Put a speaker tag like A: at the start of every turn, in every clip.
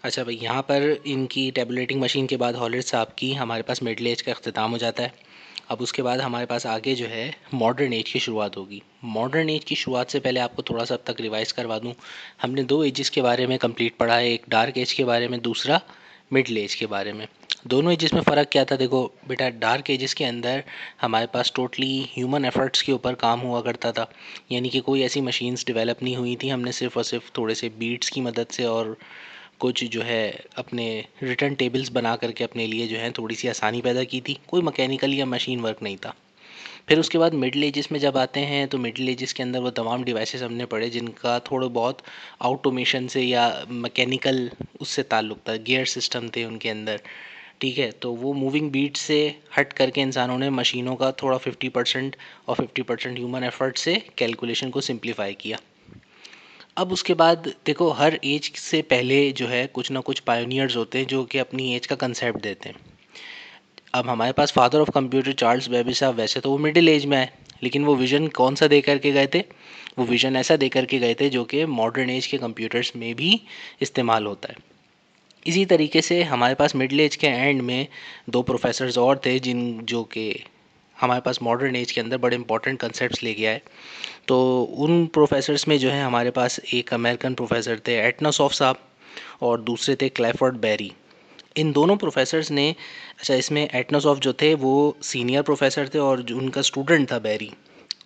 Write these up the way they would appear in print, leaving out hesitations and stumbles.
A: अच्छा भाई, यहाँ पर इनकी टैबुलेटिंग मशीन के बाद हॉलर साहब की हमारे पास मिडल एज का अख्ताम हो जाता है। अब उसके बाद हमारे पास आगे जो है मॉडर्न एज की शुरुआत होगी। मॉडर्न एज की शुरुआत से पहले आपको थोड़ा सा अब तक रिवाइज करवा दूँ। हमने दो एजेस के बारे में कंप्लीट पढ़ा है, एक डार्क एज के बारे में, दूसरा मिडल एज के बारे में। दोनों एजेस में फ़र्क क्या था? देखो बेटा, डार्क एजेस के अंदर हमारे पास टोटली ह्यूमन एफर्ट्स के ऊपर काम हुआ करता था, यानी कि कोई ऐसी मशीन्स डेवलप नहीं हुई थी। हमने सिर्फ और सिर्फ थोड़े से बीट्स की मदद से और कुछ जो है अपने रिटर्न टेबल्स बना करके अपने लिए जो है थोड़ी सी आसानी पैदा की थी। कोई मैकेनिकल या मशीन वर्क नहीं था। फिर उसके बाद मिडिल एजेस में जब आते हैं तो मिडिल एजेस के अंदर वो तमाम डिवाइसेस हमने पढ़े जिनका थोड़ा बहुत ऑटोमेशन से या मैकेनिकल उससे ताल्लुक़ था, गियर सिस्टम थे उनके अंदर। ठीक है, तो वो मूविंग बीट से हट करके इंसानों ने मशीनों का थोड़ा 50% और 50% ह्यूमन एफर्ट से कैलकुलेशन को सिंप्लीफाई किया। अब उसके बाद देखो, हर एज से पहले जो है कुछ ना कुछ पायोनियर्स होते हैं जो कि अपनी एज का कंसेप्ट देते हैं। अब हमारे पास father of computer Charles Babbage साहब, वैसे तो वो मिडिल एज में आए, लेकिन वो विज़न कौन सा दे करके गए थे? वो विज़न ऐसा दे करके गए थे जो कि मॉडर्न एज के कंप्यूटर्स में भी इस्तेमाल होता है। इसी तरीके से हमारे पास मिडिल एज के एंड में दो प्रोफेसर्स और थे जिन जो कि हमारे पास मॉडर्न एज के अंदर बड़े इंपॉर्टेंट कंसेप्ट्स लेके आए। तो उन प्रोफेसर्स में जो है हमारे पास एक अमेरिकन प्रोफेसर थे एटनासॉफ साहब, और दूसरे थे क्लैफोर्ड बैरी। इन दोनों प्रोफेसर्स ने, अच्छा इसमें एटनासॉफ जो थे वो सीनियर प्रोफेसर थे और जो उनका स्टूडेंट था बैरी,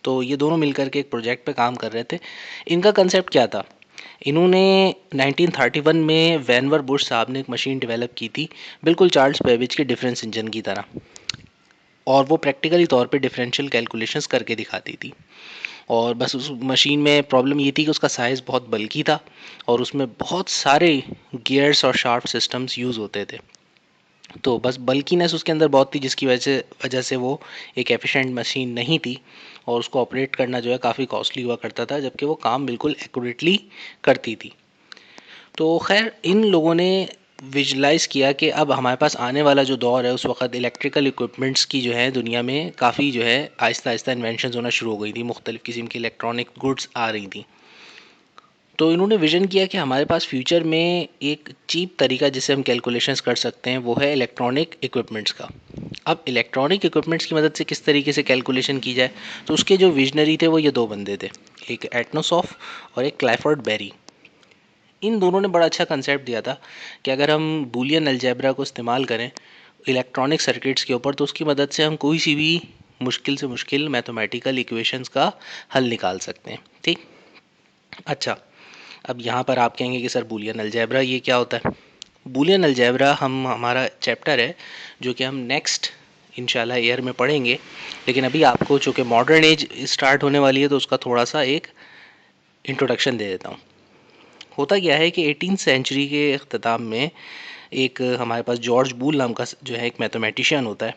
A: तो ये दोनों मिलकर के एक प्रोजेक्ट पे काम कर रहे थे। इनका कंसेप्ट क्या था? इन्होंने 1931 में वैनवर बुश साहब ने एक मशीन डेवलप की थी, बिल्कुल चार्ल्स बेबेज के डिफरेंस इंजन की तरह, और वो प्रैक्टिकली तौर पे डिफरेंशियल कैलकुलेशंस करके दिखाती थी। और बस उस मशीन में प्रॉब्लम ये थी कि उसका साइज़ बहुत बल्कि था और उसमें बहुत सारे गियर्स और शाफ्ट सिस्टम्स यूज़ होते थे। तो बस बल्कीनेस उसके अंदर बहुत थी, जिसकी वजह से वो एक एफिशिएंट मशीन नहीं थी और उसको ऑपरेट करना जो है काफ़ी कॉस्टली हुआ करता था, जबकि वो काम बिल्कुल एक्यूरेटली करती थी। तो खैर इन लोगों ने विजुलाइज़ किया कि अब हमारे पास आने वाला जो दौर है उस वक्त इलेक्ट्रिकल इक्विपमेंट्स की जो है दुनिया में काफ़ी जो है आहिस्ता आहिस्ता इन्वेंशन होना शुरू हो गई थी, मुख्तलिफ़ किस्म की इलेक्ट्रॉनिक गुड्स आ रही थी। तो इन्होंने विज़न किया कि हमारे पास फ्यूचर में एक चीप तरीका जिससे हम कैलकुलेशंस कर सकते हैं वो है इलेक्ट्रॉनिक इक्विपमेंट्स का। अब इलेक्ट्रॉनिक इक्विपमेंट्स की मदद से किस तरीके से कैलकुलेशन की जाए, तो उसके जो विजनरी थे वो ये दो बंदे थे, एक एटनोसॉफ और एक क्लैफोर्ड बेरी। इन दोनों ने बड़ा अच्छा कंसेप्ट दिया था कि अगर हम बूलियन अलजेब्रा को इस्तेमाल करें इलेक्ट्रॉनिक सर्किट्स के ऊपर तो उसकी मदद से हम कोई सी भी मुश्किल से मुश्किल मैथमेटिकल इक्वेशंस का हल निकाल सकते हैं। ठीक। अच्छा, अब यहाँ पर आप कहेंगे कि सर बूलियन अलजेब्रा ये क्या होता है? बूलियन अलजेब्रा हमारा चैप्टर है जो कि हम नेक्स्ट इंशाल्लाह ईयर में पढ़ेंगे, लेकिन अभी आपको चूँकि मॉडर्न एज स्टार्ट होने वाली है तो उसका थोड़ा सा एक इंट्रोडक्शन दे देता हूँ। होता क्या है कि 18th सेंचुरी के अख्ताम में एक हमारे पास जॉर्ज बूल नाम का जो है एक मैथमेटिशियन होता है।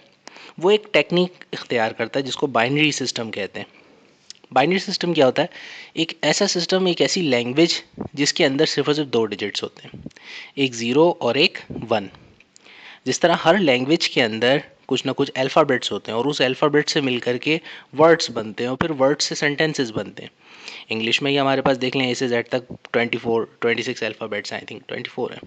A: वो एक टेक्निक इख्तियार करता है जिसको बाइनरी सिस्टम कहते हैं। बाइनरी सिस्टम क्या होता है? एक ऐसा सिस्टम, एक ऐसी लैंग्वेज जिसके अंदर सिर्फ और सिर्फ दो डिजिट्स होते हैं, एक ज़ीरो और एक वन। जिस तरह हर लैंग्वेज के अंदर कुछ ना कुछ अल्फ़ाबेट्स होते हैं और उस अल्फ़ाबेट से मिल करके वर्ड्स बनते हैं और फिर वर्ड्स से सेंटेंसेस बनते हैं। इंग्लिश में ही हमारे पास देख लें ए से जेड तक 26 अल्फ़ाबेट्स, आई थिंक 24 है।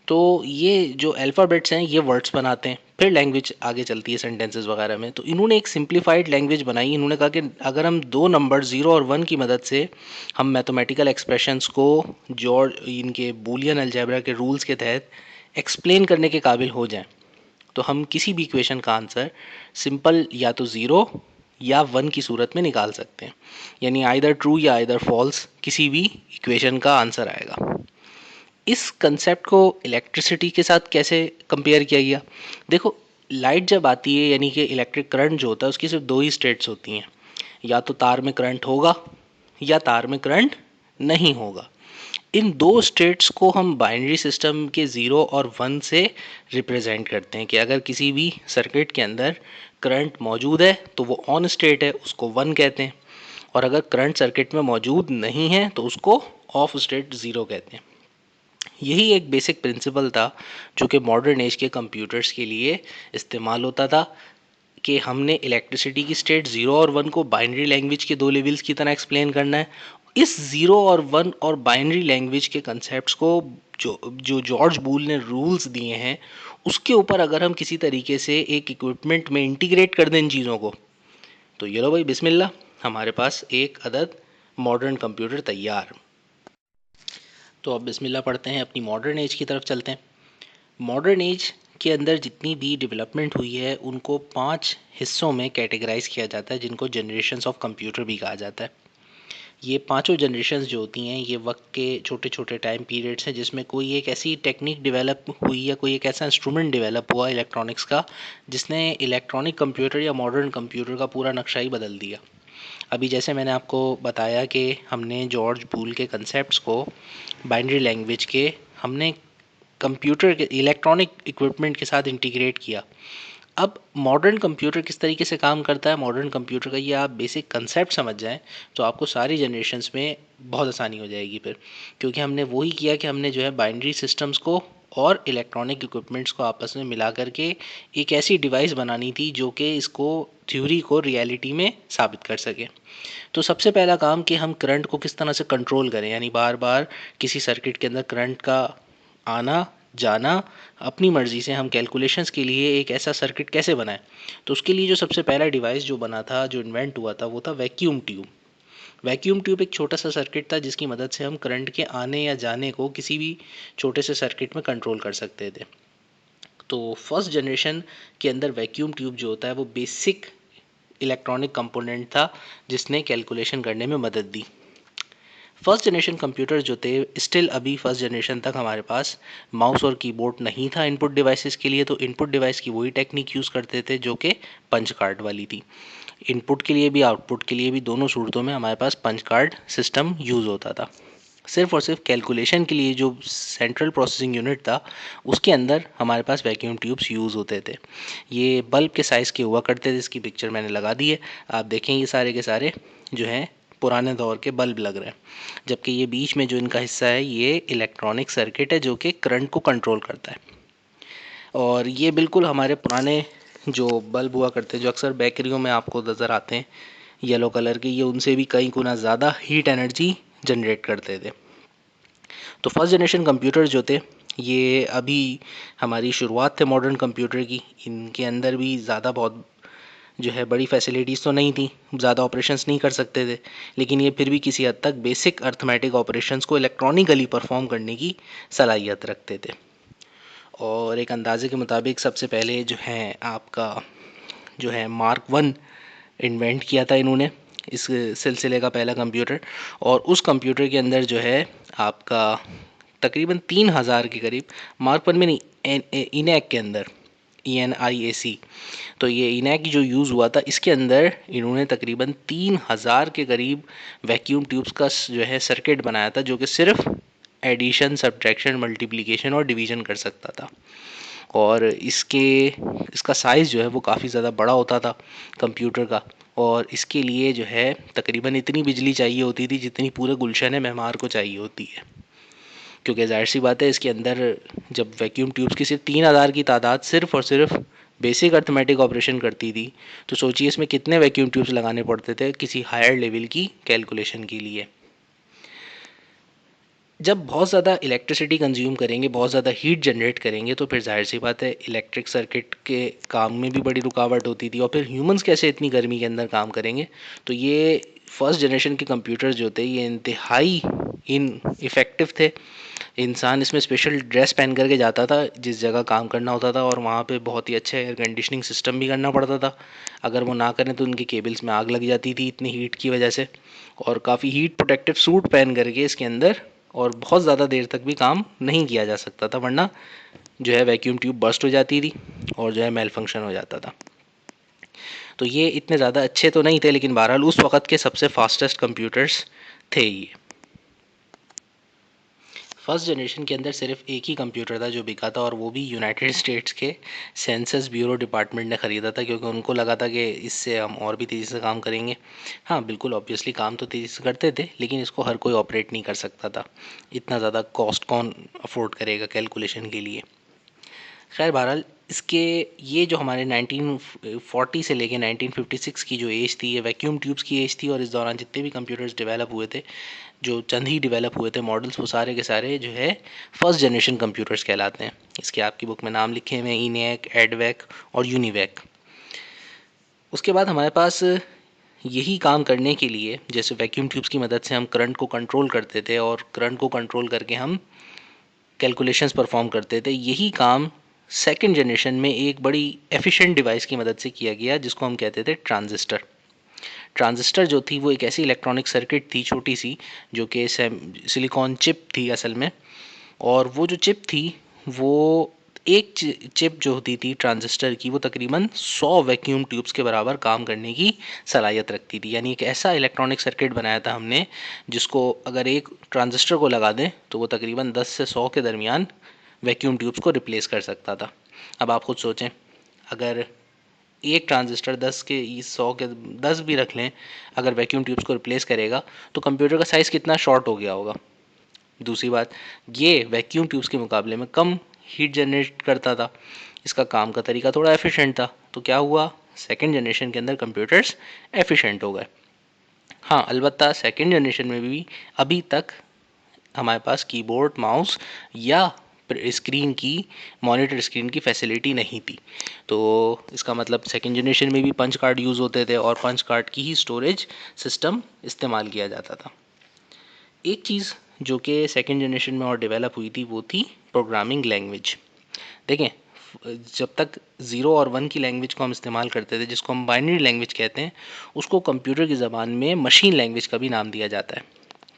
A: तो ये जो अल्फ़ाबेट्स हैं ये वर्ड्स बनाते हैं, फिर लैंग्वेज आगे चलती है सेंटेंसेस वगैरह में। तो इन्होंने एक सिंप्लीफाइड लैंग्वेज बनाई। इन्होंने कहा कि अगर हम दो नंबर ज़ीरो और वन की मदद से हम मैथमेटिकल एक्सप्रेशंस को जॉर्ज इनके बूलियन अलजेब्रा के रूल्स के तहत एक्सप्लेन करने के काबिल हो जाएं, तो हम किसी भी इक्वेशन का आंसर सिंपल या तो ज़ीरो या वन की सूरत में निकाल सकते हैं। यानी आइदर ट्रू या आइदर फॉल्स किसी भी इक्वेशन का आंसर आएगा। इस कंसेप्ट को इलेक्ट्रिसिटी के साथ कैसे कंपेयर किया गया? देखो, लाइट जब आती है यानी कि इलेक्ट्रिक करंट जो होता है उसकी सिर्फ दो ही स्टेट्स होती हैं, या तो तार में करंट होगा या तार में करंट नहीं होगा। इन दो स्टेट्स को हम बाइनरी सिस्टम के ज़ीरो और वन से रिप्रेजेंट करते हैं कि अगर किसी भी सर्किट के अंदर करंट मौजूद है तो वो ऑन स्टेट है, उसको वन कहते हैं, और अगर करंट सर्किट में मौजूद नहीं है तो उसको ऑफ स्टेट ज़ीरो कहते हैं। यही एक बेसिक प्रिंसिपल था जो कि मॉडर्न एज के कंप्यूटर्स के लिए इस्तेमाल होता था कि हमने इलेक्ट्रिसिटी की स्टेट ज़ीरो और वन को बाइनरी लैंग्वेज के दो लेवल्स की तरह एक्सप्लेन करना है। इस ज़ीरो और वन और बाइनरी लैंग्वेज के कंसेप्ट्स को जो जो जॉर्ज बूल ने रूल्स दिए हैं उसके ऊपर अगर हम किसी तरीके से एक इक्विपमेंट में इंटीग्रेट कर दें इन चीज़ों को, तो ये लो भाई बिस्मिल्लाह, हमारे पास एक अदद मॉडर्न कंप्यूटर तैयार। तो अब बिस्मिल्लाह पढ़ते हैं, अपनी मॉडर्न एज की तरफ चलते हैं। मॉडर्न एज के अंदर जितनी भी डेवलपमेंट हुई है उनको 5 हिस्सों में कैटेगराइज किया जाता है, जिनको जनरेशन्स ऑफ कंप्यूटर भी कहा जाता है। ये पांचों जनरेशन्स जो होती हैं ये वक्त के छोटे छोटे टाइम पीरियड्स हैं जिसमें कोई एक ऐसी टेक्निक डेवलप हुई या कोई एक ऐसा इंस्ट्रूमेंट डेवलप हुआ इलेक्ट्रॉनिक्स का जिसने इलेक्ट्रॉनिक कंप्यूटर या मॉडर्न कंप्यूटर का पूरा नक्शा ही बदल दिया। अभी जैसे मैंने आपको बताया कि हमने जॉर्ज बूल के कंसेप्ट्स को बाइनरी लैंग्वेज के हमने कंप्यूटर के इलेक्ट्रॉनिक इक्विपमेंट के साथ इंटीग्रेट किया। अब मॉडर्न कंप्यूटर किस तरीके से काम करता है, मॉडर्न कंप्यूटर का ये आप बेसिक कंसेप्ट समझ जाएं तो आपको सारी जनरेशन्स में बहुत आसानी हो जाएगी फिर, क्योंकि हमने वही किया कि हमने जो है बाइनरी सिस्टम्स को और इलेक्ट्रॉनिक इक्विपमेंट्स को आपस में मिला करके एक ऐसी डिवाइस बनानी थी जो कि इसको थ्योरी को रियलिटी में साबित कर सके। तो सबसे पहला काम कि हम करंट को किस तरह से कंट्रोल करें, यानी बार बार किसी सर्किट के अंदर करंट का आना जाना अपनी मर्ज़ी से हम कैलकुलेशंस के लिए एक ऐसा सर्किट कैसे बनाएं। तो उसके लिए जो सबसे पहला डिवाइस जो बना था, जो इन्वेंट हुआ था, वो था वैक्यूम ट्यूब। वैक्यूम ट्यूब एक छोटा सा सर्किट था जिसकी मदद से हम करंट के आने या जाने को किसी भी छोटे से सर्किट में कंट्रोल कर सकते थे। तो फर्स्ट जनरेशन के अंदर वैक्यूम ट्यूब जो होता है वो बेसिक इलेक्ट्रॉनिक कंपोनेंट था जिसने कैलकुलेशन करने में मदद दी। फर्स्ट जनरेशन कंप्यूटर जो थे, स्टिल अभी फर्स्ट जनरेशन तक हमारे पास माउस और कीबोर्ड नहीं था इनपुट डिवाइसेस के लिए, तो इनपुट डिवाइस की वही टेक्निक यूज़ करते थे जो कि पंच कार्ड वाली थी। इनपुट के लिए भी आउटपुट के लिए भी दोनों सूरतों में हमारे पास पंच कार्ड सिस्टम यूज़ होता था। सिर्फ और सिर्फ कैलकुलेशन के लिए जो सेंट्रल प्रोसेसिंग यूनिट था उसके अंदर हमारे पास वैक्यूम ट्यूब्स यूज़ होते थे। ये बल्ब के साइज़ के हुआ करते थे, इसकी पिक्चर मैंने लगा दी है, आप देखें ये सारे के सारे जो हैं पुराने दौर के बल्ब लग रहे हैं, जबकि ये बीच में जो इनका हिस्सा है ये इलेक्ट्रॉनिक सर्किट है जो कि करंट को कंट्रोल करता है। और ये बिल्कुल हमारे पुराने जो बल्ब हुआ करते हैं जो अक्सर बेकरियों में आपको नज़र आते हैं येलो कलर के, ये उनसे भी कई गुना ज़्यादा हीट एनर्जी जनरेट करते थे। तो फर्स्ट जनरेशन कंप्यूटर जो थे ये अभी हमारी शुरुआत थे मॉडर्न कंप्यूटर की, इनके अंदर भी ज़्यादा बहुत जो है बड़ी फैसिलिटीज़ तो नहीं थी, ज़्यादा ऑपरेशंस नहीं कर सकते थे, लेकिन ये फिर भी किसी हद तक बेसिक अर्थमेटिक ऑपरेशंस को इलेक्ट्रॉनिकली परफॉर्म करने की सलाहियत रखते थे। और एक अंदाजे के मुताबिक सबसे पहले जो है आपका जो है मार्क वन इन्वेंट किया था इन्होंने, इस सिलसिले का पहला कंप्यूटर। और उस कंप्यूटर के अंदर जो है आपका तकरीबन 3000 के करीब, मार्क वन में नहीं, इनैक के अंदर, ENIAC, तो ये इनैक जो यूज़ हुआ था इसके अंदर इन्होंने तकरीबन 3000 के करीब वैक्यूम ट्यूब्स का जो है सर्किट बनाया था जो कि सिर्फ एडिशन, सब्ट्रैक्शन, मल्टीप्लिकेशन और डिवीजन कर सकता था। और इसका साइज़ जो है वो काफ़ी ज़्यादा बड़ा होता था कंप्यूटर का, और इसके लिए जो है तकरीबन इतनी बिजली चाहिए होती थी जितनी पूरे गुलशन मेहमार को चाहिए होती है, क्योंकि जाहिर सी बात है इसके अंदर जब वैक्यूम ट्यूब्स की सिर्फ 3000 की तादाद सिर्फ और सिर्फ बेसिक अर्थमेटिक ऑपरेशन करती थी, तो सोचिए इसमें कितने वैक्यूम ट्यूब्स लगाने पड़ते थे किसी हायर लेवल की कैलकुलेशन के लिए। जब बहुत ज़्यादा इलेक्ट्रिसिटी कंज्यूम करेंगे, बहुत ज़्यादा हीट जनरेट करेंगे, तो फिर जाहिर सी बात है इलेक्ट्रिक सर्किट के काम में भी बड़ी रुकावट होती थी, और फिर ह्यूमंस कैसे इतनी गर्मी के अंदर काम करेंगे। तो ये फर्स्ट जनरेशन के कंप्यूटर जो थे ये इंतहाई इन इफ़ेक्टिव थे। इंसान इसमें स्पेशल ड्रेस पहन करके जाता था जिस जगह काम करना होता था, और वहाँ पे बहुत ही अच्छा एयर कंडीशनिंग सिस्टम भी करना पड़ता था। अगर वो ना करें तो उनकी केबल्स में आग लग जाती थी इतनी हीट की वजह से। और काफ़ी हीट प्रोटेक्टिव सूट पहन करके इसके अंदर और बहुत ज़्यादा देर तक भी काम नहीं किया जा सकता था, वरना जो है वैक्यूम ट्यूब बर्स्ट हो जाती थी और जो है मेल फंक्शन हो जाता था। तो ये इतने ज़्यादा अच्छे तो नहीं थे, लेकिन बहरहाल उस वक़्त के सबसे फास्टेस्ट कंप्यूटर्स थे ये। फर्स्ट जनरेशन के अंदर सिर्फ एक ही कंप्यूटर था जो बिका था, और वो भी यूनाइटेड स्टेट्स के सेंसस ब्यूरो डिपार्टमेंट ने ख़रीदा था, क्योंकि उनको लगा था कि इससे हम और भी तेज़ी से काम करेंगे। हाँ बिल्कुल, ऑब्वियसली काम तो तेज़ी से करते थे, लेकिन इसको हर कोई ऑपरेट नहीं कर सकता था, इतना ज़्यादा कॉस्ट कौन अफोर्ड करेगा कैलकुलेशन के लिए। खैर बहरहाल इसके ये जो हमारे 1940 से लेके 1956 की जो एज थी, ये वैक्यूम ट्यूब्स की एज थी, और इस दौरान जितने भी कंप्यूटर्स डेवलप हुए थे, जो चंद ही डेवलप हुए थे मॉडल्स, वो सारे के सारे जो है फर्स्ट जनरेशन कंप्यूटर्स कहलाते हैं। इसके आपकी बुक में नाम लिखे हुए हैं, ENIAC, EDVAC और UNIVAC। उसके बाद हमारे पास यही काम करने के लिए, जैसे वैक्यूम ट्यूब्स की मदद से हम करंट को कंट्रोल करते थे और करंट को कंट्रोल करके हम कैलकुलेशंस परफॉर्म करते थे, यही काम सेकेंड जनरेशन में एक बड़ी एफिशिएंट डिवाइस की मदद से किया गया, जिसको हम कहते थे ट्रांजिस्टर। ट्रांजिस्टर जो थी वो एक ऐसी इलेक्ट्रॉनिक सर्किट थी छोटी सी, जो कि सिलिकॉन चिप थी असल में। और वो जो चिप थी, वो एक चिप जो होती थी ट्रांजिस्टर की, वो तकरीबन 100 वैक्यूम ट्यूब्स के बराबर काम करने की सलाहियत रखती थी। यानी एक ऐसा इलेक्ट्रॉनिक सर्किट बनाया था हमने, जिसको अगर एक ट्रांजिस्टर को लगा दें तो वो तकरीबन 10 से 100 के दरमियान वैक्यूम ट्यूब्स को रिप्लेस कर सकता था। अब आप खुद सोचें, अगर एक ट्रांजिस्टर 10 के 100 के 10 भी रख लें, अगर वैक्यूम ट्यूब्स को रिप्लेस करेगा तो कंप्यूटर का साइज़ कितना शॉर्ट हो गया होगा। दूसरी बात, ये वैक्यूम ट्यूब्स के मुकाबले में कम हीट जनरेट करता था, इसका काम का तरीका थोड़ा एफिशिएंट था। तो क्या हुआ, सेकेंड जनरेशन के अंदर कंप्यूटर्स एफिशिएंट हो गए। हाँ, अलबत्ता सेकेंड जनरेशन में भी अभी तक हमारे पास कीबोर्ड, माउस या स्क्रीन की, मॉनिटर स्क्रीन की फैसिलिटी नहीं थी। तो इसका मतलब सेकेंड जनरेशन में भी पंच कार्ड यूज़ होते थे और पंच कार्ड की ही स्टोरेज सिस्टम इस्तेमाल किया जाता था। एक चीज़ जो कि सेकेंड जनरेशन में और डेवलप हुई थी, वो थी प्रोग्रामिंग लैंग्वेज। देखें, जब तक 0 और 1 की लैंग्वेज को हम इस्तेमाल करते थे, जिसको हम बाइनरी लैंग्वेज कहते हैं, उसको कंप्यूटर की ज़बान में मशीन लैंग्वेज का भी नाम दिया जाता है।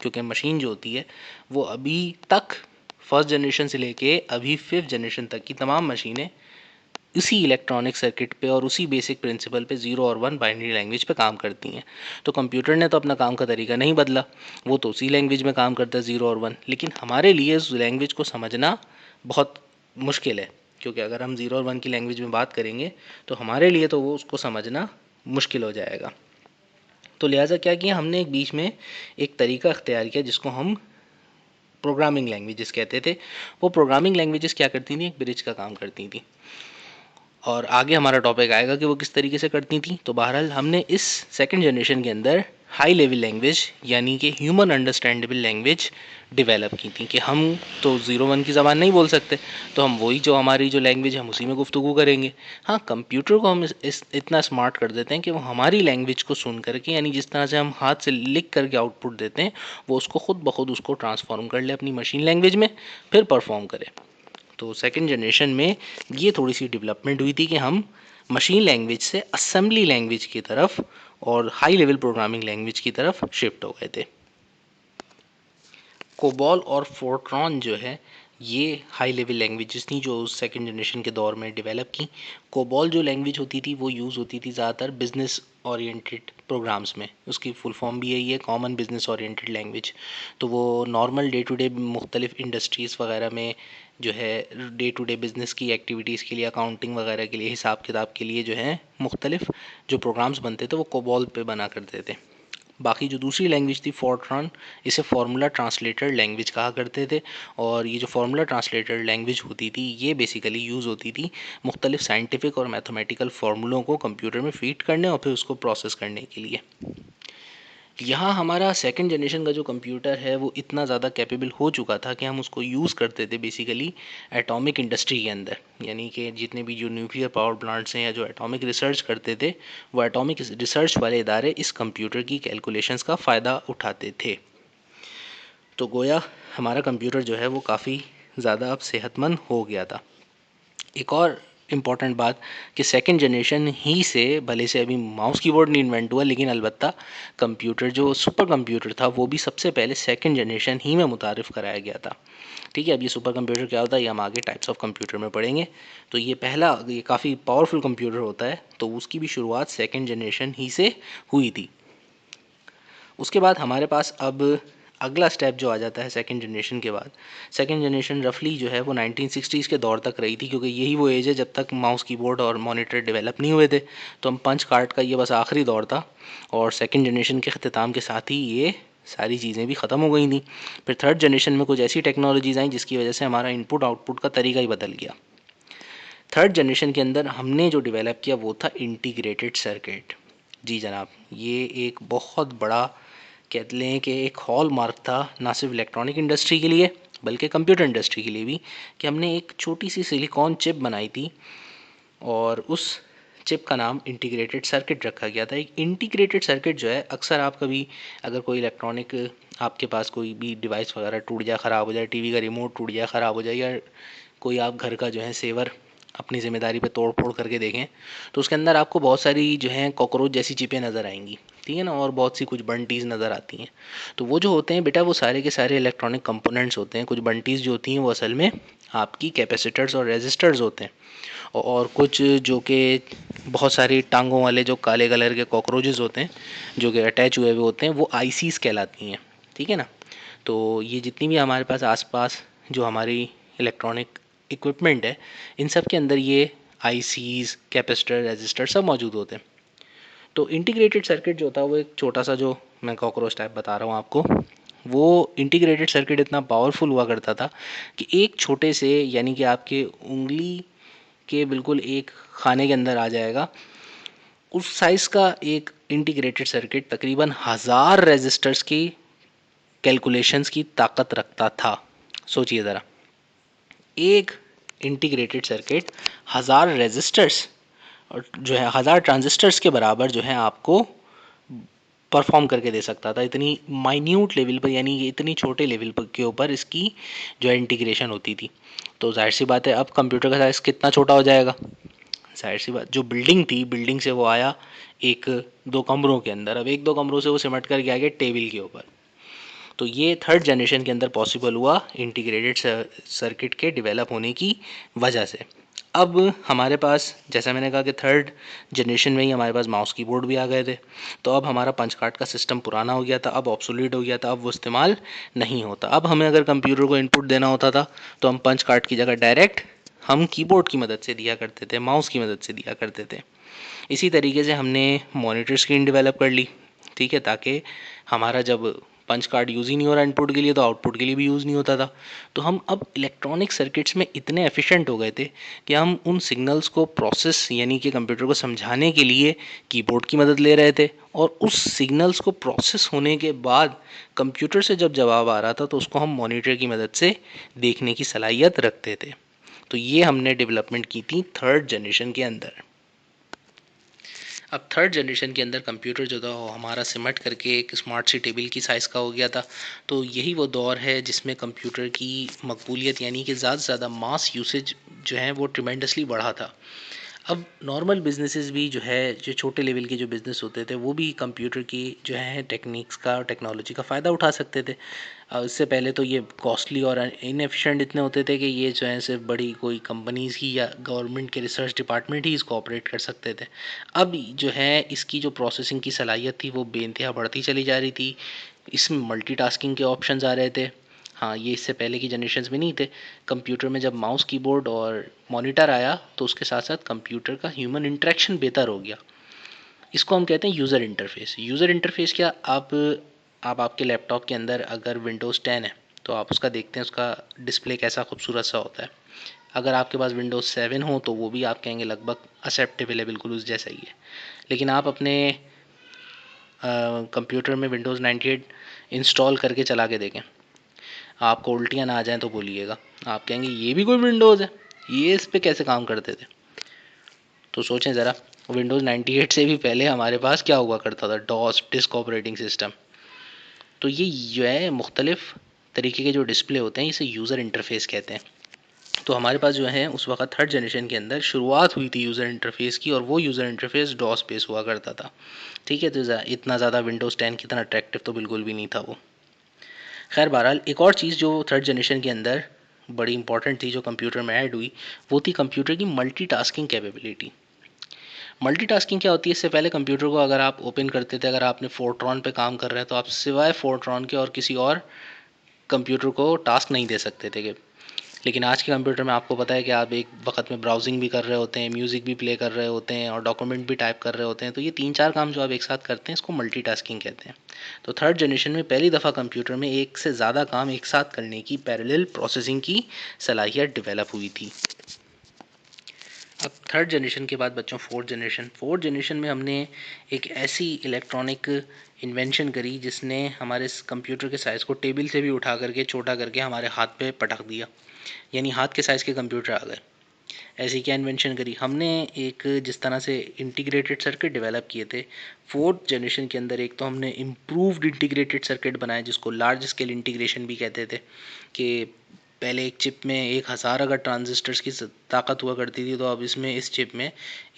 A: क्योंकि मशीन जो होती है वो अभी तक फर्स्ट जनरेशन से लेके अभी फिफ्थ जनरेशन तक की तमाम मशीनें इसी इलेक्ट्रॉनिक सर्किट पे और उसी बेसिक प्रिंसिपल पे 0 और 1 बाइनरी लैंग्वेज पे काम करती हैं। तो कंप्यूटर ने तो अपना काम का तरीका नहीं बदला, वो तो उसी लैंग्वेज में काम करता है 0 और 1। लेकिन हमारे लिए उस लैंग्वेज को समझना बहुत मुश्किल है, क्योंकि अगर हम 0 और 1 की लैंग्वेज में बात करेंगे तो हमारे लिए तो वो उसको समझना मुश्किल हो जाएगा। तो लिहाजा क्या किया हमने, एक बीच में एक तरीका अख्तियार किया जिसको हम प्रोग्रामिंग लैंग्वेजेस कहते थे। वो प्रोग्रामिंग लैंग्वेजेस क्या करती थी, एक ब्रिज का काम करती थी। और आगे हमारा टॉपिक आएगा कि वो किस तरीके से करती थी। तो बहरहाल हमने इस सेकंड जनरेशन के अंदर हाई लेवल लैंग्वेज, यानी कि ह्यूमन अंडरस्टैंडेबल लैंग्वेज डेवलप की थी। कि हम तो 0-1 की ज़बान नहीं बोल सकते, तो हम वही जो हमारी जो लैंग्वेज है हम उसी में गुफ्तगू करेंगे। हाँ, कंप्यूटर को हम इतना स्मार्ट कर देते हैं कि वो हमारी लैंग्वेज को सुन करके, यानी जिस तरह से हम हाथ से लिख करके आउटपुट देते हैं, वो उसको खुद ब खुद उसको ट्रांसफॉर्म कर ले अपनी मशीन लैंग्वेज में, फिर परफॉर्म करे। तो सेकेंड जनरेशन में ये थोड़ी सी डेवलपमेंट हुई थी कि हम मशीन लैंग्वेज से असेंबली लैंग्वेज की तरफ और हाई लेवल प्रोग्रामिंग लैंग्वेज की तरफ शिफ्ट हो गए थे। कोबॉल और फोर्ट्रॉन जो है, ये हाई लेवल लैंग्वेजेस थी जो सेकेंड जनरेशन के दौर में डेवलप की। कोबॉल जो लैंग्वेज होती थी वो यूज़ होती थी ज़्यादातर बिजनेस ओरिएंटेड प्रोग्राम्स में। उसकी फुल फॉर्म भी यही है, कॉमन बिजनेस ओरिएंटेड लैंग्वेज। तो वो नॉर्मल डे टू डे मुख्तलिफ इंडस्ट्रीज़ वगैरह में जो है डे टू डे बिज़नेस की एक्टिविटीज़ के लिए, अकाउंटिंग वगैरह के लिए, हिसाब किताब के लिए जो है मुख्तलिफ जो प्रोग्राम्स बनते थे वो कोबॉल पे बना करते थे। बाकी जो दूसरी लैंग्वेज थी फोर्ट्रॉन, इसे फार्मूला ट्रांसलेटर लैंग्वेज कहा करते थे। और ये जो फार्मूला ट्रांसलेटर लैंग्वेज होती थी, ये बेसिकली यूज़ होती थी मुख्तलिफ साइंटिफिक और मैथमेटिकल फार्मूलों को कंप्यूटर में फीड करने और फिर उसको प्रोसेस करने के लिए। यहाँ हमारा सेकंड जनरेशन का जो कंप्यूटर है वो इतना ज़्यादा कैपेबल हो चुका था कि हम उसको यूज़ करते थे बेसिकली एटॉमिक इंडस्ट्री के अंदर। यानी कि जितने भी जो न्यूक्लियर पावर प्लांट्स हैं या जो एटॉमिक रिसर्च करते थे, वो एटॉमिक रिसर्च वाले इदारे इस कंप्यूटर की कैलकुलेशंस का फ़ायदा उठाते थे। तो गोया हमारा कंप्यूटर जो है वो काफ़ी ज़्यादा अब सेहतमंद हो गया था। एक और इम्पॉर्टेंट बात कि सेकंड जनरेशन ही से भले से अभी माउस कीबोर्ड नहीं इन्वेंट हुआ, लेकिन अलबत्ता कंप्यूटर जो सुपर कंप्यूटर था वो भी सबसे पहले सेकंड जनरेशन ही में मुतारिफ़ कराया गया था। ठीक है, अब ये सुपर कंप्यूटर क्या होता है ये हम आगे टाइप्स ऑफ कंप्यूटर में पढ़ेंगे। तो ये पहला, ये काफ़ी पावरफुल कंप्यूटर होता है, तो उसकी भी शुरुआत सेकेंड जनरेशन ही से हुई थी। उसके बाद हमारे पास अब अगला स्टेप जो आ जाता है सेकंड जनरेशन के बाद। सेकंड जनरेशन रफली जो है वो 1960s के दौर तक रही थी, क्योंकि यही वो एज है जब तक माउस कीबोर्ड और मॉनिटर डेवलप नहीं हुए थे। तो हम पंच कार्ड का ये बस आखिरी दौर था, और सेकंड जनरेशन के अख्तिताम के साथ ही ये सारी चीज़ें भी ख़त्म हो गई थी। फिर थर्ड जनरेशन में कुछ ऐसी टेक्नोलॉजीज़ आई जिसकी वजह से हमारा इनपुट आउटपुट का तरीका ही बदल गया। थर्ड जनरेशन के अंदर हमने जो डेवलप किया वो था इंटीग्रेटेड सर्किट। जी जनाब, ये एक बहुत बड़ा कह लें कि एक हॉल मार्क था, ना सिर्फ इलेक्ट्रॉनिक इंडस्ट्री के लिए बल्कि कंप्यूटर इंडस्ट्री के लिए भी, कि हमने एक छोटी सी सिलिकॉन चिप बनाई थी और उस चिप का नाम इंटीग्रेटेड सर्किट रखा गया था। एक इंटीग्रेटेड सर्किट जो है, अक्सर आप कभी अगर कोई इलेक्ट्रॉनिक आपके पास कोई भी डिवाइस वगैरह टूट जाए, ख़राब हो जाए, टीवी का रिमोट टूट जाए, ख़राब हो जाए, या कोई आप घर का जो है सेवर अपनी ज़िम्मेदारी पे तोड़ फोड़ करके देखें, तो उसके अंदर आपको बहुत सारी जो है कॉकरोच जैसी चिपें नज़र आएंगी, ठीक है ना, और बहुत सी कुछ बंटीज़ नज़र आती हैं। तो वो जो होते हैं बेटा, वो सारे के सारे इलेक्ट्रॉनिक कंपोनेंट्स होते हैं। कुछ बंटीज़ जो होती हैं वो असल में आपकी कैपेसिटर्स और रेजिस्टर्स होते हैं, और कुछ जो कि बहुत सारी टांगों वाले जो काले कलर के कॉकरोचेज़ होते हैं जो कि अटैच हुए हुए होते हैं, वो आईसीज़ कहलाती हैं, ठीक है ना। तो ये जितनी भी हमारे पास आसपास जो हमारी इलेक्ट्रॉनिक इक्विपमेंट है, इन सब के अंदर ये आईसीज़, कैपेसिटर, रेजिस्टर सब मौजूद होते हैं। तो इंटीग्रेटेड सर्किट जो होता है वो एक छोटा सा, जो मैं कॉकरोच टाइप बता रहा हूँ आपको, वो इंटीग्रेटेड सर्किट इतना पावरफुल हुआ करता था कि एक छोटे से, यानी कि आपके उंगली के बिल्कुल एक खाने के अंदर आ जाएगा, उस साइज़ का एक इंटीग्रेटेड सर्किट तकरीबन 1000 रेजिस्टर्स की कैलकुलेशंस की ताकत रखता था। सोचिए ज़रा, एक इंटीग्रेटेड सर्किट 1000 रेजिस्टर्स और जो है 1000 ट्रांजिस्टर्स के बराबर जो है आपको परफॉर्म करके दे सकता था, इतनी माइन्यूट लेवल पर, यानी कि इतनी छोटे लेवल पर के ऊपर इसकी जो है इंटीग्रेशन होती थी। तो जाहिर सी बात है, अब कंप्यूटर का साइज़ कितना छोटा हो जाएगा। जाहिर सी बात, जो बिल्डिंग थी, बिल्डिंग से वो आया एक दो कमरों के अंदर, अब एक दो कमरों से वो सिमट कर गया टेबल के ऊपर। तो ये थर्ड जनरेशन के अंदर पॉसिबल हुआ इंटीग्रेटेड सर्किट के डेवलप होने की वजह से। अब हमारे पास, जैसा मैंने कहा कि थर्ड जनरेशन में ही हमारे पास माउस कीबोर्ड भी आ गए थे, तो अब हमारा पंच कार्ड का सिस्टम पुराना हो गया था, अब ऑब्सोलीट हो गया था, अब वो इस्तेमाल नहीं होता। अब हमें अगर कंप्यूटर को इनपुट देना होता था तो हम पंच कार्ड की जगह डायरेक्ट हम कीबोर्ड की मदद से दिया करते थे, माउस की मदद से दिया करते थे। इसी तरीके से हमने मॉनिटर स्क्रीन डेवलप कर ली, ठीक है, ताकि हमारा जब पंच कार्ड यूज़ ही नहीं हो रहा इनपुट के लिए, तो आउटपुट के लिए भी यूज़ नहीं होता था। तो हम अब इलेक्ट्रॉनिक सर्किट्स में इतने एफिशिएंट हो गए थे कि हम उन सिग्नल्स को प्रोसेस, यानी कि कंप्यूटर को समझाने के लिए कीबोर्ड की मदद ले रहे थे, और उस सिग्नल्स को प्रोसेस होने के बाद कंप्यूटर से जब जवाब आ रहा था तो उसको हम मॉनिटर की मदद से देखने की सलाहियत रखते थे। तो ये हमने डेवलपमेंट की थी थर्ड जनरेशन के अंदर। अब थर्ड जनरेशन के अंदर कंप्यूटर जो था वो हमारा सिमट करके एक स्मार्ट सी टेबल की साइज़ का हो गया था। तो यही वो दौर है जिसमें कंप्यूटर की मकबूलियत, यानी कि ज़्यादा से ज़्यादा मास यूसेज जो है वो ट्रिमेंडसली बढ़ा था। अब नॉर्मल बिजनेसेस भी जो है, जो छोटे लेवल के जो बिज़नेस होते थे, वो भी कंप्यूटर की जो है टेक्निक्स का और टेक्नोलॉजी का फ़ायदा उठा सकते थे। इससे पहले तो ये कॉस्टली और इनएफिशिएंट इतने होते थे कि ये जो है सिर्फ बड़ी कोई कंपनीज़ ही या गवर्नमेंट के रिसर्च डिपार्टमेंट ही इसको ऑपरेट कर सकते थे। अब जो है इसकी जो प्रोसेसिंग की सलाहियत थी वो बेइंतहा बढ़ती चली जा रही थी। इसमें मल्टीटास्किंग के ऑप्शंस आ रहे थे। हाँ, ये इससे पहले की जनरेशन्स में नहीं थे। कंप्यूटर में जब माउस कीबोर्ड और मॉनिटर आया तो उसके साथ साथ कंप्यूटर का ह्यूमन इंटरेक्शन बेहतर हो गया। इसको हम कहते हैं यूज़र इंटरफेस। यूज़र इंटरफेस क्या, आप आपके लैपटॉप के अंदर अगर विंडोज़ 10 है तो आप उसका देखते हैं उसका डिस्प्ले कैसा खूबसूरत सा होता है। अगर आपके पास विंडोज़ 7 हो तो वो भी आप कहेंगे लगभग एक्सेप्टेबल है, बिल्कुल उस जैसा ही है। लेकिन आप अपने कंप्यूटर में विंडोज़ 98 इंस्टॉल करके चला के देखें, आपको उल्टियाँ ना आ जाएं तो बोलिएगा, आप कहेंगे ये भी कोई विंडोज़ है, ये इस पे कैसे काम करते थे। तो सोचें ज़रा, विंडोज़ 98 से भी पहले हमारे पास क्या हुआ करता था, डॉस, डिस्क ऑपरेटिंग सिस्टम। तो ये जो है मुख्तलिफ़ तरीके के जो डिस्प्ले होते हैं इसे यूज़र इंटरफेस कहते हैं। तो हमारे पास जो है उस वक्त थर्ड जनरेशन के अंदर शुरुआत हुई थी यूज़र इंटरफेस की, और वो यूज़र इंटरफेस डॉस बेस हुआ करता था, ठीक है। तो इतना ज़्यादा विंडोज़ 10 की तरह अट्रैक्टिव तो बिल्कुल भी नहीं था वो। खैर बहरहाल, एक और चीज़ जो थर्ड जनरेशन के अंदर बड़ी इंपॉर्टेंट थी जो कंप्यूटर में ऐड हुई, वो थी कंप्यूटर की मल्टीटास्किंग कैपेबिलिटी। मल्टीटास्किंग क्या होती है, इससे पहले कंप्यूटर को अगर आप ओपन करते थे, अगर आपने फोर्ट्रॉन पे काम कर रहे हैं तो आप सिवाय फोर्ट्रॉन के और किसी और कंप्यूटर को टास्क नहीं दे सकते थे। लेकिन आज के कंप्यूटर में आपको पता है कि आप एक वक्त में ब्राउजिंग भी कर रहे होते हैं, म्यूज़िक भी प्ले कर रहे होते हैं और डॉक्यूमेंट भी टाइप कर रहे होते हैं। तो ये 3-4 काम जो आप एक साथ करते हैं इसको मल्टीटास्किंग कहते हैं। तो थर्ड जनरेशन में पहली दफ़ा कंप्यूटर में एक से ज़्यादा काम एक साथ करने की पैरेलल प्रोसेसिंग की सलाहियत डेवलप हुई थी। अब थर्ड जनरेशन के बाद बच्चों फोर्थ जनरेशन में हमने एक ऐसी इलेक्ट्रॉनिक इन्वेंशन करी जिसने हमारे कंप्यूटर के साइज़ को टेबल से भी उठा करके छोटा करके हमारे हाथ पे पटक दिया, यानी हाथ के साइज़ के कंप्यूटर आ गए। ऐसी क्या इन्वेंशन करी हमने, एक जिस तरह से इंटीग्रेटेड सर्किट डेवलप किए थे फोर्थ जनरेशन के अंदर, एक तो हमने इम्प्रूव्ड इंटीग्रेटेड सर्किट बनाया जिसको लार्ज स्केल इंटीग्रेशन भी कहते थे, कि पहले एक चिप में 1000 अगर ट्रांजिस्टर्स की ताकत हुआ करती थी, तो अब इसमें इस चिप में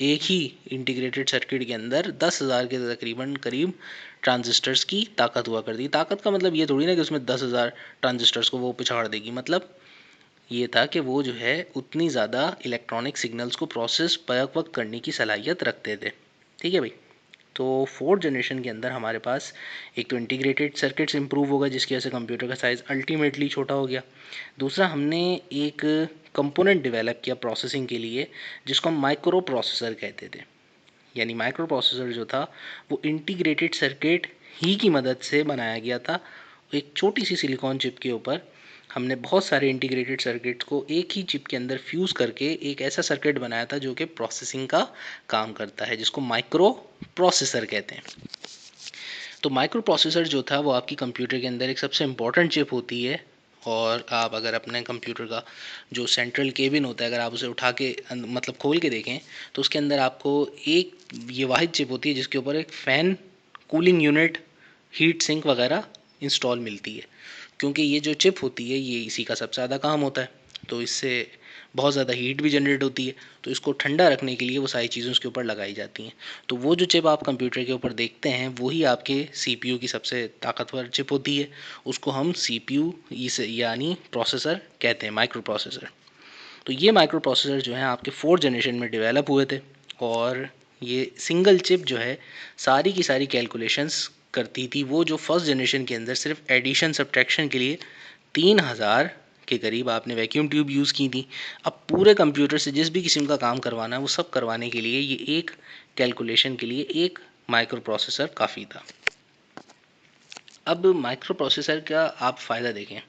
A: एक ही इंटीग्रेटेड सर्किट के अंदर 10,000 के तकरीबन करीब ट्रांजिस्टर्स की ताकत हुआ करती। ताकत का मतलब ये थोड़ी ना कि उसमें 10,000 ट्रांजिस्टर्स को वो पिछाड़ देगी, मतलब ये था कि वो जो है उतनी ज़्यादा इलेक्ट्रॉनिक सिग्नल्स को प्रोसेस बैक वक्त करने की सलाहियत रखते थे। ठीक है भाई। तो फोर्थ जनरेशन के अंदर हमारे पास एक तो इंटीग्रेटेड सर्किट्स इंप्रूव हो गए जिसकी वजह से कंप्यूटर का साइज़ अल्टीमेटली छोटा हो गया। दूसरा, हमने एक कंपोनेंट डेवलप किया प्रोसेसिंग के लिए जिसको हम माइक्रो प्रोसेसर कहते थे। यानी माइक्रो प्रोसेसर जो था वो इंटीग्रेटेड सर्किट ही की मदद से बनाया गया था। एक छोटी सी सिलिकॉन चिप के ऊपर हमने बहुत सारे इंटीग्रेटेड सर्किट्स को एक ही चिप के अंदर फ्यूज़ करके एक ऐसा सर्किट बनाया था जो कि प्रोसेसिंग का काम करता है, जिसको माइक्रो प्रोसेसर कहते हैं। तो माइक्रो प्रोसेसर जो था वो आपकी कंप्यूटर के अंदर एक सबसे इम्पॉर्टेंट चिप होती है। और आप अगर अपने कंप्यूटर का जो सेंट्रल केबिन होता है, अगर आप उसे उठा के मतलब खोल के देखें, तो उसके अंदर आपको एक ये वाहिद चिप होती है जिसके ऊपर एक fan, cooling unit, heat sink वगैरह इंस्टॉल मिलती है। क्योंकि ये जो चिप होती है ये इसी का सबसे ज़्यादा काम होता है, तो इससे बहुत ज़्यादा हीट भी जनरेट होती है, तो इसको ठंडा रखने के लिए वो सारी चीज़ें उसके ऊपर लगाई जाती हैं। तो वो जो चिप आप कंप्यूटर के ऊपर देखते हैं वही आपके सीपीयू की सबसे ताकतवर चिप होती है। उसको हम सीपीयू यानी प्रोसेसर कहते हैं, माइक्रो प्रोसेसर। तो ये माइक्रो प्रोसेसर जो है आपके फोर्थ जनरेशन में डेवलप हुए थे, और ये सिंगल चिप जो है सारी की सारी कैलकुलेशंस करती थी। वो जो फर्स्ट जनरेशन के अंदर सिर्फ एडिशन सब्ट्रैक्शन के लिए 3000 के करीब आपने वैक्यूम ट्यूब यूज़ की थी। अब पूरे कंप्यूटर से जिस भी किस्म का काम करवाना है वो सब करवाने के लिए ये एक कैलकुलेशन के लिए एक माइक्रो प्रोसेसर काफ़ी था। अब माइक्रो प्रोसेसर का आप फ़ायदा देखें।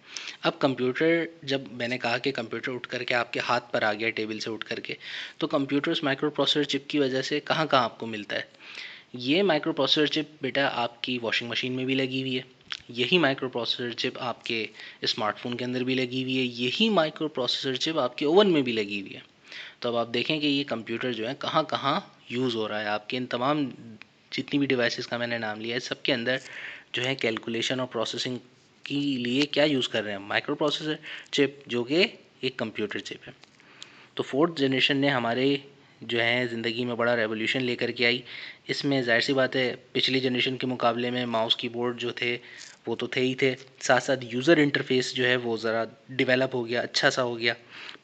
A: अब कंप्यूटर, जब मैंने कहा कि कंप्यूटर उठ करके आपके हाथ पर आ गया टेबल से उठ करके, तो कंप्यूटर उस माइक्रो प्रोसेसर चिप की वजह से कहाँ कहाँ आपको मिलता है। ये माइक्रो प्रोसेसर चिप बेटा आपकी वॉशिंग मशीन में भी लगी हुई है, यही माइक्रो प्रोसेसर चिप आपके स्मार्टफोन के अंदर भी लगी हुई है, यही माइक्रो प्रोसेसर चिप आपके ओवन में भी लगी हुई है। तो अब आप देखें कि ये कंप्यूटर जो है कहाँ कहाँ यूज़ हो रहा है। आपके इन तमाम जितनी भी डिवाइसेस का मैंने नाम लिया है सबके अंदर जो है कैलकुलेशन और प्रोसेसिंग के लिए क्या यूज़ कर रहे हैं, माइक्रो प्रोसेसर चिप, जो कि एक कंप्यूटर चिप है। तो फोर्थ जनरेशन ने हमारे जो है ज़िंदगी में बड़ा रेवोल्यूशन लेकर के आई। इसमें जाहिर सी बात है पिछली जनरेशन के मुकाबले में माउस कीबोर्ड जो थे वो तो थे ही थे, साथ साथ यूज़र इंटरफेस जो है वो ज़रा डेवलप हो गया, अच्छा सा हो गया।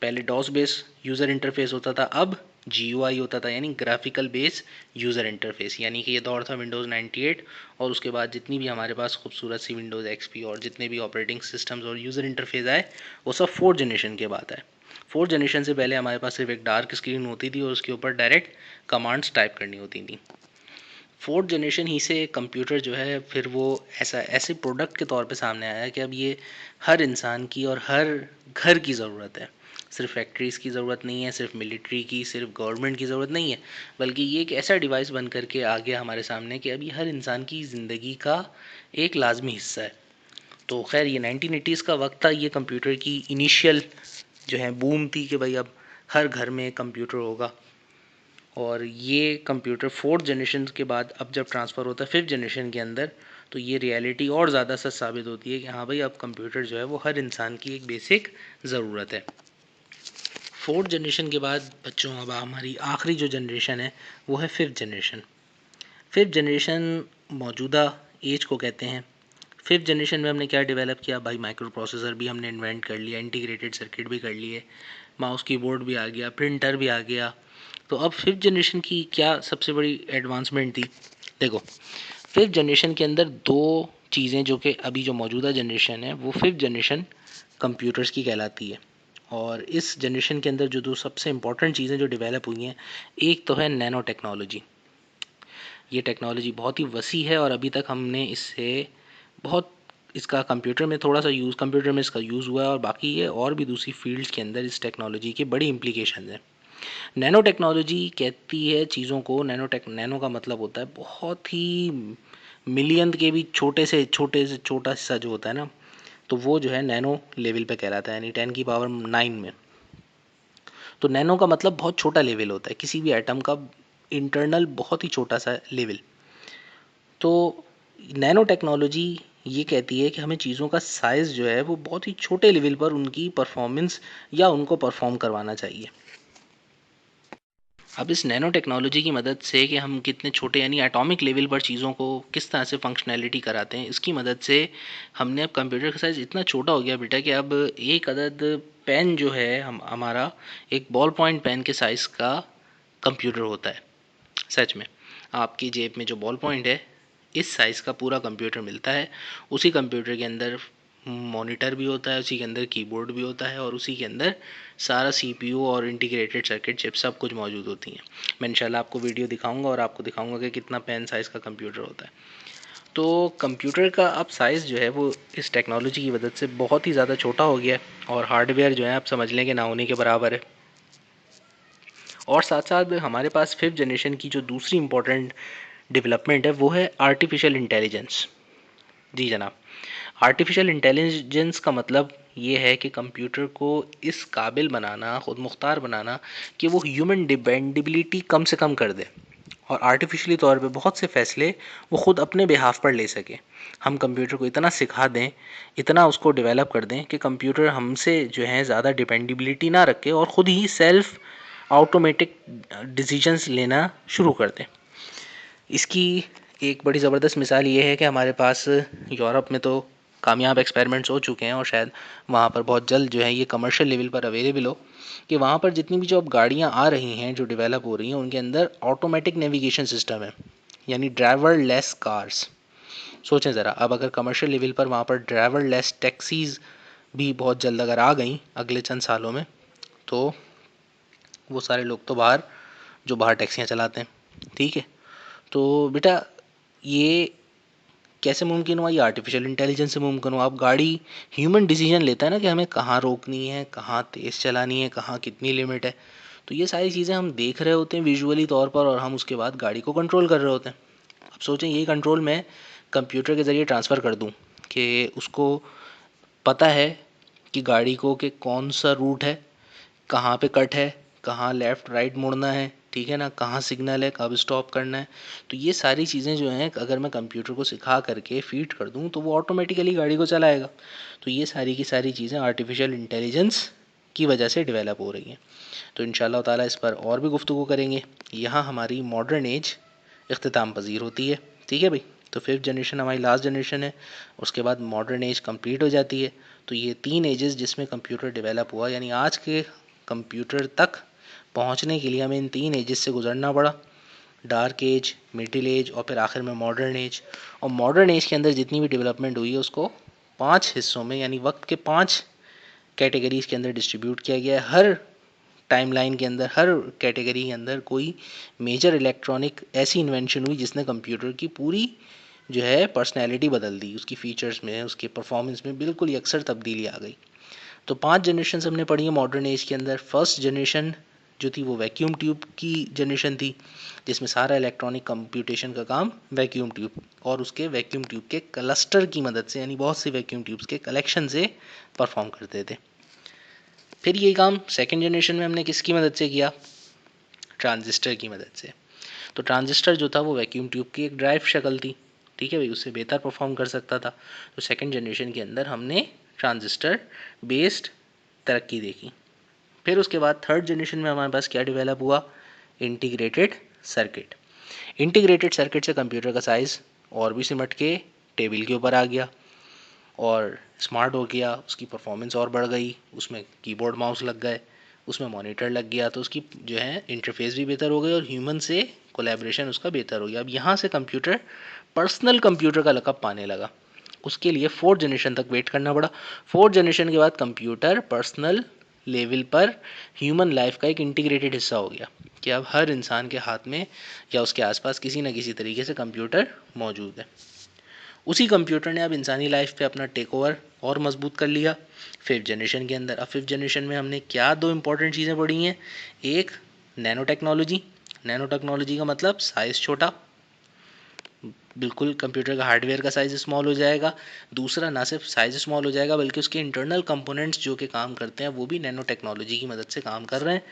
A: पहले डॉस बेस यूज़र इंटरफेस होता था, अब GUI होता था, यानी ग्राफिकल बेस यूज़र इंटरफेस। यानी कि ये दौर था विंडोज़ 98, और उसके बाद जितनी भी हमारे पास खूबसूरत सी विंडोज़ XP और जितने भी ऑपरेटिंग सिस्टम्स और यूज़र इंटरफेस आए वो सब फोर्थ जनरेशन के बाद आए। फोर्थ जनरेशन से पहले हमारे पास सिर्फ एक डार्क स्क्रीन होती थी और उसके ऊपर डायरेक्ट कमांड्स टाइप करनी होती थी। फोर्थ जनरेशन ही से कंप्यूटर जो है फिर वो ऐसे प्रोडक्ट के तौर पे सामने आया कि अब ये हर इंसान की और हर घर की ज़रूरत है। सिर्फ फैक्ट्रीज़ की ज़रूरत नहीं है, सिर्फ मिलिट्री की, सिर्फ गवर्नमेंट की ज़रूरत नहीं है, बल्कि ये एक ऐसा डिवाइस बन करके आ गया हमारे सामने कि अभी हर इंसान की ज़िंदगी का एक लाजमी हिस्सा है। तो खैर ये 1980s का वक्त था, ये कंप्यूटर की इनिशियल जो है बूम थी कि भाई अब हर घर में कंप्यूटर होगा। और ये कंप्यूटर फोर्थ जनरेशन के बाद अब जब ट्रांसफ़र होता है फिफ्थ जनरेशन के अंदर, तो ये रियलिटी और ज़्यादा सच साबित होती है कि हाँ भाई अब कंप्यूटर जो है वो हर इंसान की एक बेसिक ज़रूरत है। फोर्थ जनरेशन के बाद बच्चों अब हमारी आखिरी जो जनरेशन है वो है फिफ्थ जनरेशन। फिफ्थ जनरेशन मौजूदा एज को कहते हैं। फिफ्थ जनरेशन में हमने क्या डेवलप किया भाई, माइक्रो प्रोसेसर भी हमने इन्वेंट कर लिया, इंटीग्रेटेड सर्किट भी कर लिए, माउस कीबोर्ड भी आ गया, प्रिंटर भी आ गया। तो अब फिफ्थ जनरेशन की क्या सबसे बड़ी एडवांसमेंट थी। देखो, फिफ्थ जनरेशन के अंदर दो चीज़ें जो कि अभी जो मौजूदा जनरेशन है वो फिफ्थ जनरेशन कंप्यूटर्स की कहलाती है। और इस जनरेशन के अंदर जो दो सबसे इम्पॉर्टेंट चीज़ें जो डेवलप हुई हैं, एक तो है नैनो टेक्नोलॉजी। ये टेक्नोलॉजी बहुत ही वसी है और अभी तक हमने इससे बहुत इसका कंप्यूटर में थोड़ा सा कंप्यूटर में इसका यूज़ हुआ है, और बाकी ये और भी दूसरी फील्ड्स के अंदर इस टेक्नोलॉजी के बड़ी इम्प्लीकेशन हैं। नैनो टेक्नोलॉजी कहती है चीज़ों को, नैनो का मतलब होता है बहुत ही मिलियन के भी छोटे से छोटा हिस्सा जो होता है ना, तो वो जो है नैनो लेवल पे कहलाता है, यानी 10⁹ में। तो नैनो का मतलब बहुत छोटा लेवल होता है, किसी भी एटम का इंटरनल बहुत ही छोटा सा लेवल। तो नैनो टेक्नोलॉजी ये कहती है कि हमें चीज़ों का साइज़ जो है वो बहुत ही छोटे लेवल पर उनकी परफॉर्मेंस या उनको परफॉर्म करवाना चाहिए। अब इस नैनो टेक्नोलॉजी की मदद से कि हम कितने छोटे यानी एटॉमिक लेवल पर चीज़ों को किस तरह से फंक्शनैलिटी कराते हैं, इसकी मदद से हमने अब कंप्यूटर का साइज़ इतना छोटा हो गया बेटा कि अब एक अदद पेन जो है हम हमारा एक बॉल पॉइंट पेन के साइज़ का कंप्यूटर होता है। सच में आपकी जेब में जो बॉल पॉइंट है इस साइज़ का पूरा कंप्यूटर मिलता है। उसी कंप्यूटर के अंदर मॉनिटर भी होता है, उसी के अंदर कीबोर्ड भी होता है और उसी के अंदर सारा सीपीयू और इंटीग्रेटेड सर्किट चिप सब कुछ मौजूद होती हैं। मैं इंशाल्लाह आपको वीडियो दिखाऊंगा और आपको दिखाऊंगा कि कितना पेन साइज़ का कंप्यूटर होता है। तो कंप्यूटर का अब साइज़ जो है वो इस टेक्नोलॉजी की मदद से बहुत ही ज़्यादा छोटा हो गया है और हार्डवेयर जो है आप समझ लें कि ना होने के बराबर है। और साथ साथ हमारे पास 5th जनरेशन की जो दूसरी इंपॉर्टेंट डेवलपमेंट है वो है आर्टिफिशियल इंटेलिजेंस। जी जनाब, आर्टिफिशियल इंटेलिजेंस का मतलब ये है कि कंप्यूटर को इस काबिल बनाना, खुद मुख्तार बनाना कि वो ह्यूमन डिपेंडेबिलिटी कम से कम कर दे और आर्टिफिशियली तौर पे बहुत से फ़ैसले वो ख़ुद अपने बिहाफ पर ले सके। हम कंप्यूटर को इतना सिखा दें, इतना उसको डेवलप कर दें कि कंप्यूटर हमसे जो है ज़्यादा डिपेंडेबिलिटी ना रखे और ख़ुद ही सेल्फ ऑटोमेटिक डिसीजंस लेना शुरू कर दें। इसकी एक बड़ी ज़बरदस्त मिसाल ये है कि हमारे पास यूरोप में तो कामयाब एक्सपेरिमेंट्स हो चुके हैं और शायद वहाँ पर बहुत जल्द जो है ये कमर्शियल लेवल पर अवेलेबल हो कि वहाँ पर जितनी भी जो अब गाड़ियाँ आ रही हैं जो डेवलप हो रही हैं उनके अंदर ऑटोमेटिक नेविगेशन सिस्टम है, यानी ड्राइवर लेस कार्स। सोचें ज़रा, अब अगर कमर्शियल लेवल पर वहाँ पर ड्राइवर लेस टैक्सीज़ भी बहुत जल्द अगर आ गई अगले चंद सालों में, तो वो सारे लोग तो बाहर टैक्सियाँ चलाते हैं, ठीक है। तो बेटा ये कैसे मुमकिन हुआ? ये आर्टिफिशियल इंटेलिजेंस से मुमकिन हुआ। अब गाड़ी ह्यूमन डिसीजन लेता है ना कि हमें कहाँ रोकनी है, कहाँ तेज़ चलानी है, कहाँ कितनी लिमिट है। तो ये सारी चीज़ें हम देख रहे होते हैं विजुअली तौर पर और हम उसके बाद गाड़ी को कंट्रोल कर रहे होते हैं। अब सोचें यही कंट्रोल मैं कंप्यूटर के ज़रिए ट्रांसफ़र कर दूँ कि उसको पता है कि गाड़ी को कि कौन सा रूट है, कहाँ पे कट है, कहाँ लेफ़्ट राइट मुड़ना है, ठीक है ना, कहाँ सिग्नल है, कब स्टॉप करना है। तो ये सारी चीज़ें जो हैं अगर मैं कंप्यूटर को सिखा करके फ़ीड कर दूँ तो वो ऑटोमेटिकली गाड़ी को चलाएगा। तो ये सारी की सारी चीज़ें आर्टिफिशियल इंटेलिजेंस की वजह से डेवलप हो रही हैं। तो इंशाल्लाह ताला इस पर और भी गुफ्तगू करेंगे। यहाँ हमारी मॉडर्न एज इख्तिताम पजीर होती है, ठीक है भाई। तो 5th जनरेशन हमारी लास्ट जनरेशन है, उसके बाद मॉडर्न एज कंप्लीट हो जाती है। तो ये 3 एजेस जिसमें कंप्यूटर डेवलप हुआ, यानी आज के कंप्यूटर तक पहुंचने के लिए हमें इन 3 एजेस से गुजरना पड़ा, डार्क एज, मिडिल एज और फिर आखिर में मॉडर्न एज। और मॉडर्न एज के अंदर जितनी भी डेवलपमेंट हुई है उसको 5 हिस्सों में यानी वक्त के 5 कैटेगरीज़ के अंदर डिस्ट्रीब्यूट किया गया है। हर टाइमलाइन के अंदर, हर कैटेगरी के अंदर कोई मेजर इलेक्ट्रॉनिक ऐसी इन्वेंशन हुई जिसने कंप्यूटर की पूरी जो है पर्सनैलिटी बदल दी, उसकी फ़ीचर्स में, उसके परफॉर्मेंस में बिल्कुल यकसर तब्दीली आ गई। तो 5 जनरेशन हमने पढ़ी है मॉडर्न एज के अंदर। फर्स्ट जनरेशन जो थी वो वैक्यूम ट्यूब की जनरेशन थी, जिसमें सारा इलेक्ट्रॉनिक कंप्यूटेशन का काम वैक्यूम ट्यूब और उसके वैक्यूम ट्यूब के क्लस्टर की मदद से, यानी बहुत से वैक्यूम ट्यूब्स के कलेक्शन से परफॉर्म करते थे। फिर यही काम सेकेंड जनरेशन में हमने किसकी मदद से किया? ट्रांजिस्टर की मदद से। तो ट्रांजिस्टर जो था वो वैक्यूम ट्यूब की एक ड्राइव शक्ल थी, ठीक है भाई, उससे बेहतर परफॉर्म कर सकता था। तो सेकेंड जनरेशन के अंदर हमने ट्रांजिस्टर बेस्ड तरक्की देखी। फिर उसके बाद थर्ड जनरेशन में हमारे पास क्या डेवलप हुआ? Integrated circuit. इंटीग्रेटेड सर्किट से कंप्यूटर का साइज़ और भी सिमट के टेबल के ऊपर आ गया और स्मार्ट हो गया, उसकी परफॉर्मेंस और बढ़ गई, उसमें कीबोर्ड माउस लग गए, उसमें मॉनिटर लग गया, तो उसकी जो है इंटरफेस भी बेहतर हो गई और ह्यूमन से कोलैबोरेशन उसका बेहतर हो गया। अब यहाँ से कंप्यूटर पर्सनल कंप्यूटर का लक़ब पाने लगा। उसके लिए 4th जनरेशन तक वेट करना पड़ा। 4th जनरेशन के बाद कंप्यूटर पर्सनल लेवल पर ह्यूमन लाइफ का एक इंटीग्रेटेड हिस्सा हो गया कि अब हर इंसान के हाथ में या उसके आसपास किसी न किसी तरीके से कंप्यूटर मौजूद है। उसी कंप्यूटर ने अब इंसानी लाइफ पे अपना टेक ओवर और मजबूत कर लिया 5th जनरेशन के अंदर। अब 5th जनरेशन में हमने क्या दो इंपॉर्टेंट चीज़ें पढ़ी हैं, एक नैनो टेक्नोलॉजी, नैनो टेक्नोलॉजी का मतलब साइज़ छोटा, बिल्कुल कंप्यूटर का हार्डवेयर का साइज़ स्मॉल हो जाएगा। दूसरा, ना सिर्फ साइज़ स्मॉल हो जाएगा बल्कि उसके इंटरनल कंपोनेंट्स जो कि काम करते हैं वो भी नैनो टेक्नोलॉजी की मदद से काम कर रहे हैं,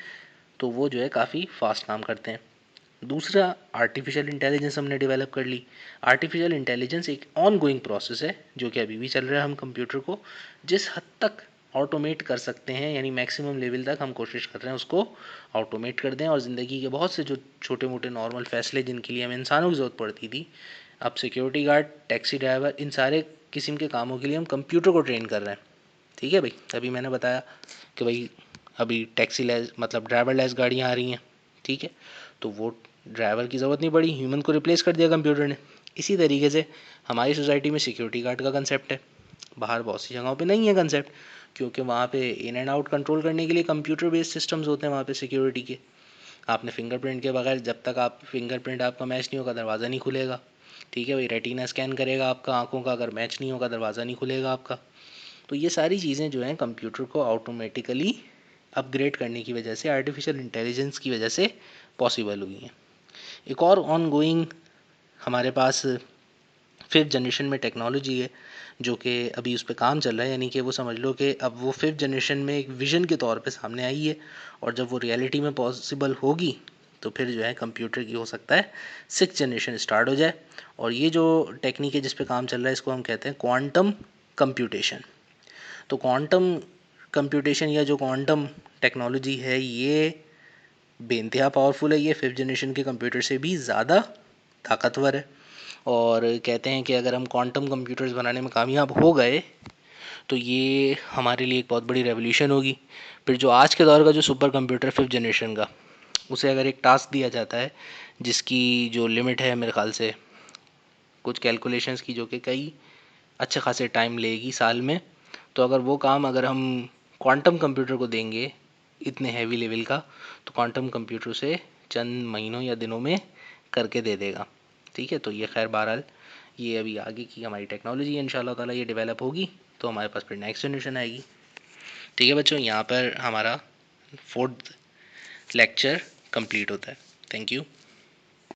A: तो वो जो है काफ़ी फास्ट काम करते हैं। दूसरा, आर्टिफिशियल इंटेलिजेंस हमने डेवलप कर ली। आर्टिफिशियल इंटेलिजेंस एक ऑन गोइंग प्रोसेस है जो कि अभी भी चल रहा है। हम कंप्यूटर को जिस हद तक ऑटोमेट कर सकते हैं, यानी मैक्सिमम लेवल तक हम कोशिश कर रहे हैं उसको ऑटोमेट कर दें, और ज़िंदगी के बहुत से जो छोटे मोटे नॉर्मल फैसले जिनके लिए हमें इंसानों की ज़रूरत पड़ती थी, अब सिक्योरिटी गार्ड, टैक्सी ड्राइवर, इन सारे किस्म के कामों के लिए हम कंप्यूटर को ट्रेन कर रहे हैं। ठीक है भाई, अभी मैंने बताया कि भाई अभी टैक्सी लेस मतलब ड्राइवर लेस गाड़ियाँ आ रही हैं, ठीक है, तो वो ड्राइवर की ज़रूरत नहीं पड़ी, ह्यूमन को रिप्लेस कर दिया कंप्यूटर ने। इसी तरीके से हमारी सोसाइटी में सिक्योरिटी गार्ड का कंसेप्ट है, बाहर बहुत सी जगहों पे नहीं है कंसेप्ट, क्योंकि वहाँ पे इन एंड आउट कंट्रोल करने के लिए कंप्यूटर बेस्ड सिस्टम्स होते हैं वहाँ पे सिक्योरिटी के। आपने फिंगरप्रिंट के बगैर, जब तक आप फिंगरप्रिंट आपका मैच नहीं होगा दरवाज़ा नहीं खुलेगा। ठीक है भाई, रेटिना स्कैन करेगा आपका आंखों का, अगर मैच नहीं होगा दरवाज़ा नहीं खुलेगा आपका। तो ये सारी चीज़ें जो हैं कंप्यूटर को ऑटोमेटिकली अपग्रेड करने की वजह से, आर्टिफिशियल इंटेलिजेंस की वजह से पॉसिबल हुई हैं। एक और ऑन गोइंग हमारे पास 5th जनरेशन में टेक्नोलॉजी है जो कि अभी उस पर काम चल रहा है, यानी कि वो समझ लो कि अब वो 5th जनरेशन में एक विजन के तौर पे सामने आई है, और जब वो रियलिटी में पॉसिबल होगी तो फिर जो है कंप्यूटर की हो सकता है 6th जनरेशन स्टार्ट हो जाए। और ये जो टेक्निक है जिस पे काम चल रहा है इसको हम कहते हैं क्वांटम कंप्यूटेशन। तो क्वांटम कंप्यूटेशन या जो क्वांटम टेक्नोलॉजी है ये बेइंतहा पावरफुल है, ये 5th जनरेशन के कंप्यूटर से भी ज़्यादा ताकतवर है। और कहते हैं कि अगर हम क्वांटम कंप्यूटर्स बनाने में कामयाब हो गए तो ये हमारे लिए एक बहुत बड़ी रेवोल्यूशन होगी। फिर जो आज के दौर का जो सुपर कंप्यूटर 5th जनरेशन का, उसे अगर एक टास्क दिया जाता है जिसकी जो लिमिट है मेरे ख्याल से कुछ कैलकुलेशंस की, जो कि कई अच्छे खासे टाइम लेगी साल में, तो अगर वो काम अगर हम क्वांटम कंप्यूटर को देंगे इतने हैवी लेवल का, तो क्वांटम कंप्यूटर से चंद महीनों या दिनों में करके दे देगा। ठीक है, तो ये खैर बहरहाल ये अभी आगे की हमारी टेक्नोलॉजी है, इंशाल्लाह ताला ये डेवलप होगी तो हमारे पास फिर नेक्स्ट जनरेशन आएगी। ठीक है बच्चों, यहाँ पर हमारा 4th लेक्चर कंप्लीट होता है। Thank you.